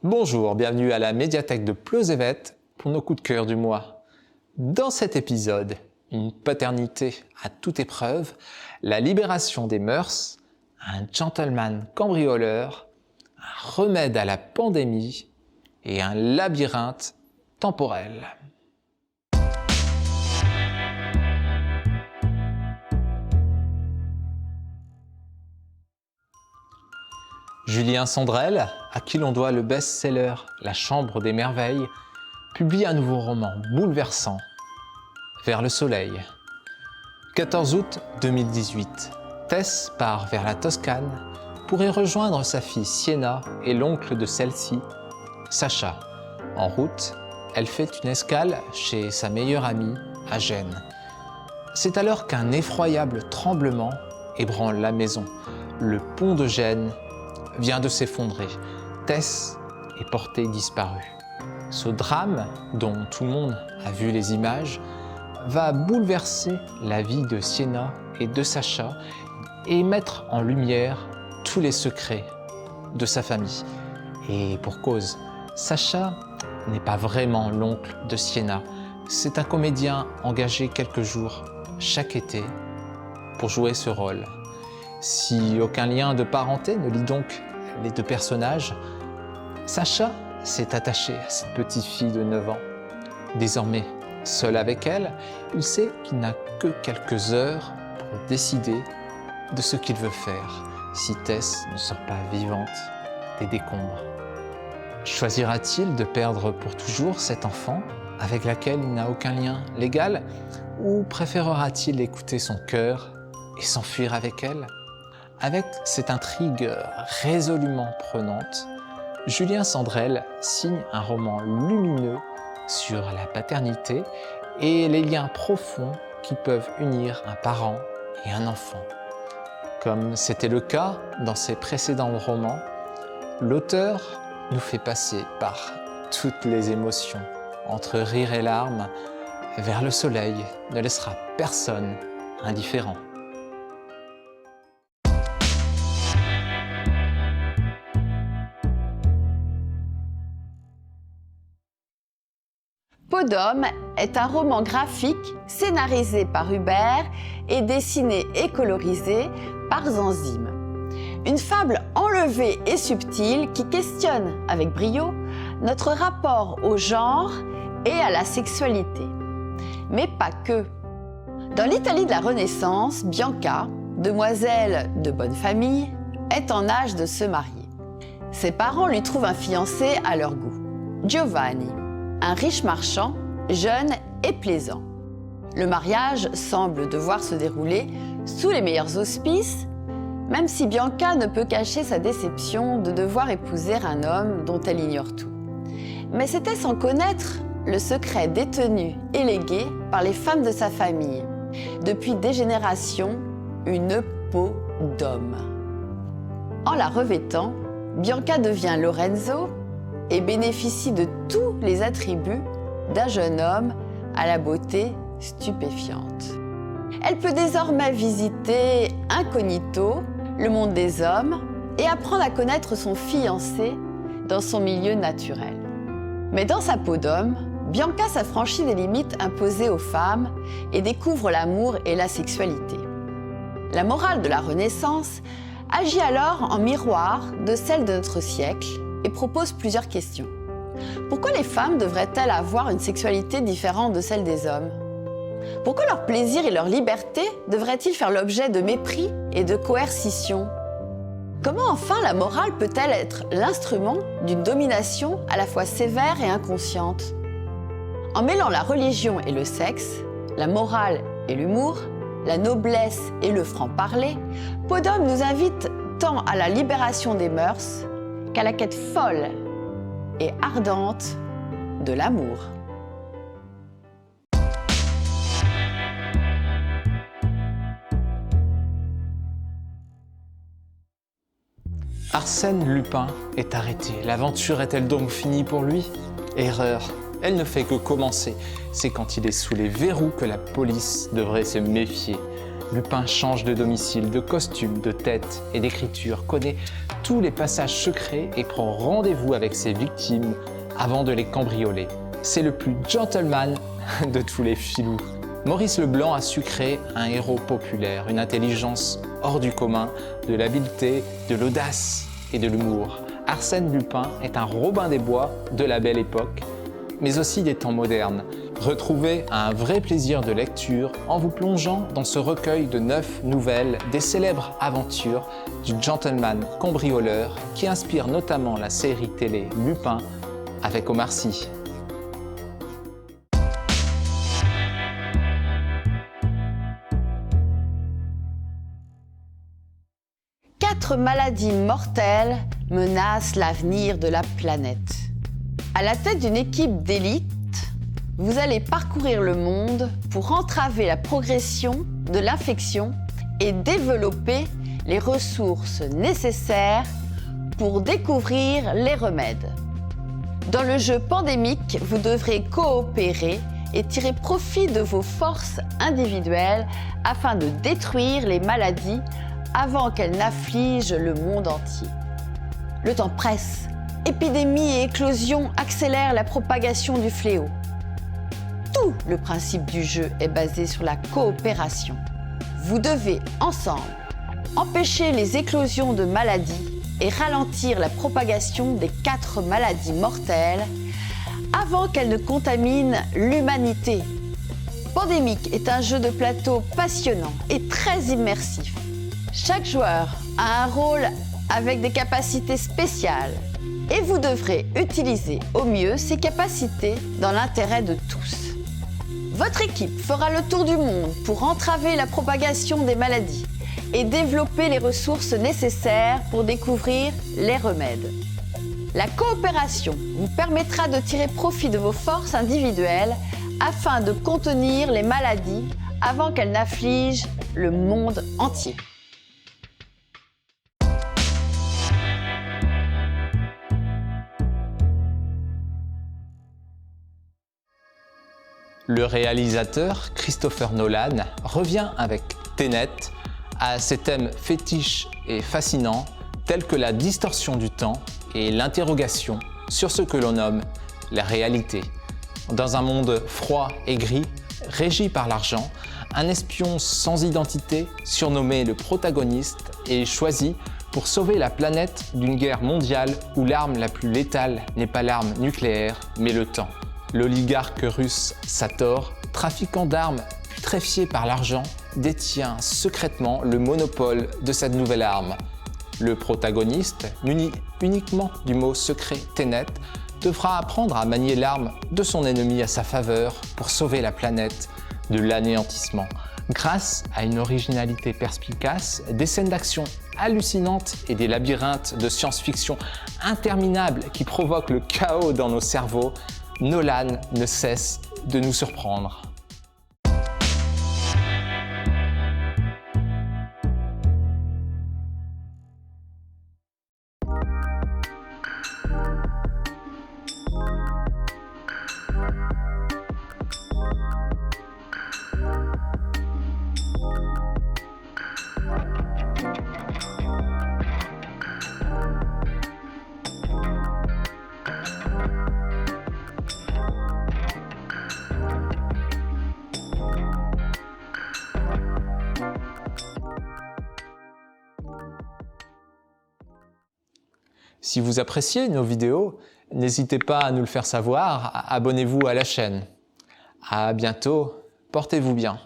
Bonjour, bienvenue à la médiathèque de Pleuzevet pour nos coups de cœur du mois. Dans cet épisode, une paternité à toute épreuve, la libération des mœurs, un gentleman cambrioleur, un remède à la pandémie et un labyrinthe temporel. Julien Sandrel, à qui l'on doit le best-seller La Chambre des Merveilles, publie un nouveau roman bouleversant, Vers le soleil. 14 août 2018, Tess part vers la Toscane pour y rejoindre sa fille Sienna et l'oncle de celle-ci, Sacha. En route, elle fait une escale chez sa meilleure amie à Gênes. C'est alors qu'un effroyable tremblement ébranle la maison. Le pont de Gênes vient de s'effondrer. Tess est portée disparue. Ce drame, dont tout le monde a vu les images, va bouleverser la vie de Sienna et de Sacha et mettre en lumière tous les secrets de sa famille. Et pour cause, Sacha n'est pas vraiment l'oncle de Sienna. C'est un comédien engagé quelques jours chaque été pour jouer ce rôle. Si aucun lien de parenté ne lie donc les deux personnages, Sacha s'est attaché à cette petite fille de 9 ans. Désormais, seul avec elle, il sait qu'il n'a que quelques heures pour décider de ce qu'il veut faire si Tess ne sort pas vivante des décombres. Choisira-t-il de perdre pour toujours cet enfant avec laquelle il n'a aucun lien légal, ou préférera-t-il écouter son cœur et s'enfuir avec elle ? Avec cette intrigue résolument prenante, Julien Sandrel signe un roman lumineux sur la paternité et les liens profonds qui peuvent unir un parent et un enfant. Comme c'était le cas dans ses précédents romans, l'auteur nous fait passer par toutes les émotions. Entre rire et larmes, Vers le soleil ne laissera personne indifférent. Peau d'homme est un roman graphique scénarisé par Hubert et dessiné et colorisé par Zanzime. Une fable enlevée et subtile qui questionne avec brio notre rapport au genre et à la sexualité. Mais pas que. Dans l'Italie de la Renaissance, Bianca, demoiselle de bonne famille, est en âge de se marier. Ses parents lui trouvent un fiancé à leur goût, Giovanni, un riche marchand, jeune et plaisant. Le mariage semble devoir se dérouler sous les meilleurs auspices, même si Bianca ne peut cacher sa déception de devoir épouser un homme dont elle ignore tout. Mais c'était sans connaître le secret détenu et légué par les femmes de sa famille. Depuis des générations, une peau d'homme. En la revêtant, Bianca devient Lorenzo et bénéficie de tous les attributs d'un jeune homme à la beauté stupéfiante. Elle peut désormais visiter incognito le monde des hommes et apprendre à connaître son fiancé dans son milieu naturel. Mais dans sa peau d'homme, Bianca s'affranchit des limites imposées aux femmes et découvre l'amour et la sexualité. La morale de la Renaissance agit alors en miroir de celle de notre siècle et propose plusieurs questions. Pourquoi les femmes devraient-elles avoir une sexualité différente de celle des hommes ? Pourquoi leur plaisir et leur liberté devraient-ils faire l'objet de mépris et de coercition ? Comment enfin la morale peut-elle être l'instrument d'une domination à la fois sévère et inconsciente ? En mêlant la religion et le sexe, la morale et l'humour, la noblesse et le franc-parler, Peau d'homme nous invite tant à la libération des mœurs qu'à la quête folle et ardente de l'amour. Arsène Lupin est arrêté. L'aventure est-elle donc finie pour lui ? Erreur. Elle ne fait que commencer. C'est quand il est sous les verrous que la police devrait se méfier. Lupin change de domicile, de costume, de tête et d'écriture, connaît tous les passages secrets et prend rendez-vous avec ses victimes avant de les cambrioler. C'est le plus gentleman de tous les filous. Maurice Leblanc a su créer un héros populaire, une intelligence hors du commun, de l'habileté, de l'audace et de l'humour. Arsène Lupin est un Robin des Bois de la Belle Époque, mais aussi des temps modernes. Retrouvez un vrai plaisir de lecture en vous plongeant dans ce recueil de 9 nouvelles des célèbres aventures du gentleman cambrioleur qui inspire notamment la série télé Lupin avec Omar Sy. Quatre maladies mortelles menacent l'avenir de la planète. À la tête d'une équipe d'élite, vous allez parcourir le monde pour entraver la progression de l'infection et développer les ressources nécessaires pour découvrir les remèdes. Dans le jeu pandémique, vous devrez coopérer et tirer profit de vos forces individuelles afin de détruire les maladies avant qu'elles n'affligent le monde entier. Le temps presse. Épidémies et éclosions accélèrent la propagation du fléau. Tout le principe du jeu est basé sur la coopération. Vous devez, ensemble, empêcher les éclosions de maladies et ralentir la propagation des 4 maladies mortelles avant qu'elles ne contaminent l'humanité. Pandémique est un jeu de plateau passionnant et très immersif. Chaque joueur a un rôle avec des capacités spéciales et vous devrez utiliser au mieux ces capacités dans l'intérêt de tous. Votre équipe fera le tour du monde pour entraver la propagation des maladies et développer les ressources nécessaires pour découvrir les remèdes. La coopération vous permettra de tirer profit de vos forces individuelles afin de contenir les maladies avant qu'elles n'affligent le monde entier. Le réalisateur Christopher Nolan revient avec Tenet à ses thèmes fétiches et fascinants tels que la distorsion du temps et l'interrogation sur ce que l'on nomme la réalité. Dans un monde froid et gris, régi par l'argent, un espion sans identité, surnommé le protagoniste, est choisi pour sauver la planète d'une guerre mondiale où l'arme la plus létale n'est pas l'arme nucléaire, mais le temps. L'oligarque russe Sator, trafiquant d'armes putréfié par l'argent, détient secrètement le monopole de cette nouvelle arme. Le protagoniste, muni uniquement du mot secret Tenet, devra apprendre à manier l'arme de son ennemi à sa faveur pour sauver la planète de l'anéantissement. Grâce à une originalité perspicace, des scènes d'action hallucinantes et des labyrinthes de science-fiction interminables qui provoquent le chaos dans nos cerveaux, Nolan ne cesse de nous surprendre. Si vous appréciez nos vidéos, n'hésitez pas à nous le faire savoir, abonnez-vous à la chaîne. À bientôt, portez-vous bien.